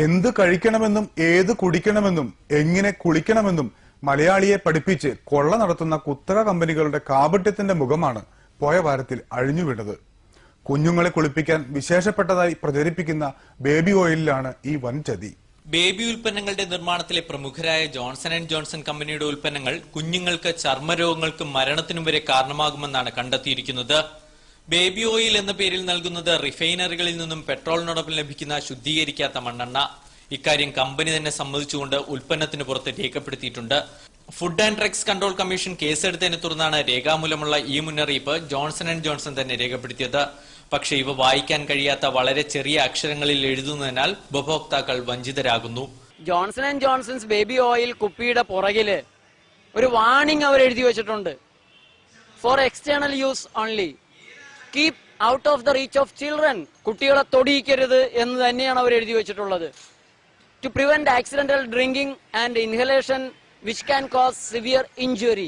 എന്ത് കഴിക്കണമെന്നും ഏത് കുടിക്കണമെന്നും എങ്ങനെ കുളിക്കണമെന്നും മലയാളിയെ പഠിപ്പിച്ച് കൊള്ള നടത്തുന്ന കുത്തക കമ്പനികളുടെ കാപട്യത്തിന്റെ മുഖമാണ് പോയ വാരത്തിൽ അഴിഞ്ഞുവിട്ടത്. കുഞ്ഞുങ്ങളെ കുളിപ്പിക്കാൻ വിശേഷപ്പെട്ടതായി പ്രചരിപ്പിക്കുന്ന ബേബി ഓയിലിലാണ് ഈ വൻ ചതി. ബേബി ഉൽപ്പന്നങ്ങളുടെ നിർമ്മാണത്തിലെ പ്രമുഖരായ ജോൺസൺ ആൻഡ് ജോൺസൺ കമ്പനിയുടെ ഉൽപ്പന്നങ്ങൾ കുഞ്ഞുങ്ങൾക്ക് ചർമ്മരോഗങ്ങൾക്കും മരണത്തിനും വരെ കാരണമാകുമെന്നാണ് കണ്ടെത്തിയിരിക്കുന്നത്. ബേബി ഓയിൽ എന്ന പേരിൽ നൽകുന്നത് റിഫൈനറികളിൽ നിന്നും പെട്രോളിനോടൊപ്പം ലഭിക്കുന്ന ശുദ്ധീകരിക്കാത്ത മണ്ണെണ്ണ. ഇക്കാര്യം കമ്പനി തന്നെ സമ്മതിച്ചുകൊണ്ട് ഉൽപ്പന്നത്തിന് പുറത്ത് രേഖപ്പെടുത്തിയിട്ടുണ്ട്. Food and drugs control commission കേസെടുത്തതിനെ തുടർന്നാണ് രേഖാമൂലമുള്ള ഈ മുന്നറിയിപ്പ് ജോൺസൺ ആൻഡ് ജോൺസൺ തന്നെ രേഖപ്പെടുത്തിയത്. പക്ഷേ ഇവ വായിക്കാൻ കഴിയാത്ത വളരെ ചെറിയ അക്ഷരങ്ങളിൽ എഴുതുന്നതിനാൽ ഉപഭോക്താക്കൾ വഞ്ചിതരാകുന്നു. Johnson and Johnson's baby oil കുപ്പിയുടെ പുറകില് ഒരു വാർണിംഗ് അവർ എഴുതി വെച്ചിട്ടുണ്ട്. For external use only, keep out of the reach of children. കുട്ടികളെ തൊടിയിക്കരുത് എന്ന് തന്നെയാണ് അവർ എഴുതി വെച്ചിട്ടുള്ളത്. To prevent accidental drinking and inhalation which can cause severe injury.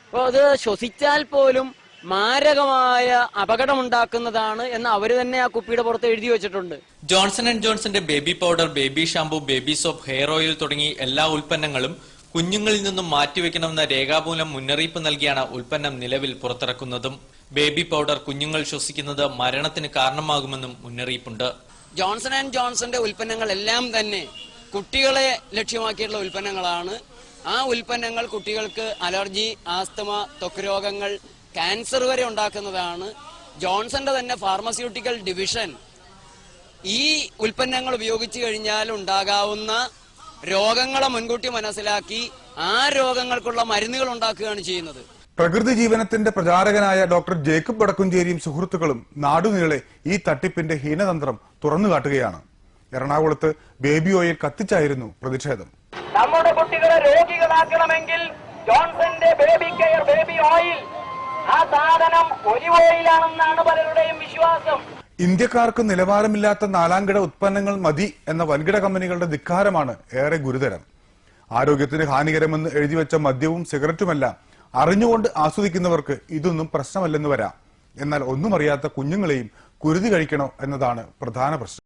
അപ്പോൾ അത് ശ്വസിച്ചാൽ പോലും മാരകമായ അപകടമുണ്ടാക്കുന്നതാണ് എന്ന് അവര് തന്നെ ആ കുപ്പിയുടെ പുറത്ത് എഴുതി വെച്ചിട്ടുണ്ട്. ജോൺസൺ ആൻഡ് ജോൺസന്റെ baby powder, baby shampoo, baby soap, hair oil തുടങ്ങി എല്ലാ ഉൽപ്പന്നങ്ങളും കുഞ്ഞുങ്ങളിൽ നിന്നും മാറ്റിവെക്കണമെന്ന രേഖാമൂലം മുന്നറിയിപ്പ് നൽകിയാണ് ഉൽപ്പന്നം നിലവിൽ പുറത്തിറക്കുന്നതും. ബേബി പൗഡർ കുഞ്ഞുങ്ങൾ ശ്വസിക്കുന്നത് മരണത്തിന് കാരണമാകുമെന്നും മുന്നറിയിപ്പുണ്ട്. ജോൺസൺ ആൻഡ് ജോൺസന്റെ ഉൽപ്പന്നങ്ങൾ എല്ലാം തന്നെ കുട്ടികളെ ലക്ഷ്യമാക്കിയിട്ടുള്ള ഉൽപ്പന്നങ്ങളാണ്. ആ ഉൽപ്പന്നങ്ങൾ കുട്ടികൾക്ക് അലർജി, ആസ്തമ, ത്വക്ക് രോഗങ്ങൾ, ക്യാൻസർ വരെ ഉണ്ടാക്കുന്നതാണ്. ജോൺസന്റെ തന്നെ ഫാർമസ്യൂട്ടിക്കൽ ഡിവിഷൻ ഈ ഉൽപ്പന്നങ്ങൾ ഉപയോഗിച്ചു കഴിഞ്ഞാൽ ഉണ്ടാകാവുന്ന രോഗങ്ങളെ മുൻകൂട്ടി മനസ്സിലാക്കി ആ രോഗങ്ങൾക്കുള്ള മരുന്നുകൾ ഉണ്ടാക്കുകയാണ് ചെയ്യുന്നത്. പ്രകൃതി ജീവനത്തിന്റെ പ്രചാരകനായ ഡോക്ടർ ജേക്കബ് വടക്കുംചേരിയും സുഹൃത്തുക്കളും നാടുനീളെ ഈ തട്ടിപ്പിന്റെ ഹീനതന്ത്രം തുറന്നുകാട്ടുകയാണ്. എറണാകുളത്ത് ബേബി ഓയിൽ കത്തിച്ചായിരുന്നു പ്രതിഷേധം. നമ്മുടെ കുട്ടികളെ രോഗികളാക്കണമെങ്കിൽ ജോൺസന്റെ ബേബി കെയർ ബേബി ഓയിൽ, ആ സാധനം ഒലിവ് ഓയിലാണെന്നാണ് പലരുടെയും വിശ്വാസം. ഇന്ത്യക്കാർക്ക് നിലവാരമില്ലാത്ത നാലാംകിട ഉത്പന്നങ്ങൾ മതി എന്ന വൻകിട കമ്പനികളുടെ ധിക്കാരമാണ് ഏറെ ഗുരുതരം. ആരോഗ്യത്തിന് ഹാനികരമെന്ന് എഴുതിവെച്ച മദ്യവും സിഗരറ്റുമെല്ലാം അറിഞ്ഞുകൊണ്ട് ആസ്വദിക്കുന്നവർക്ക് ഇതൊന്നും പ്രശ്നമല്ലെന്ന് വരാം. എന്നാൽ ഒന്നും അറിയാത്ത കുഞ്ഞുങ്ങളെയും കുരുതി കഴിക്കണോ എന്നതാണ് പ്രധാന പ്രശ്നം.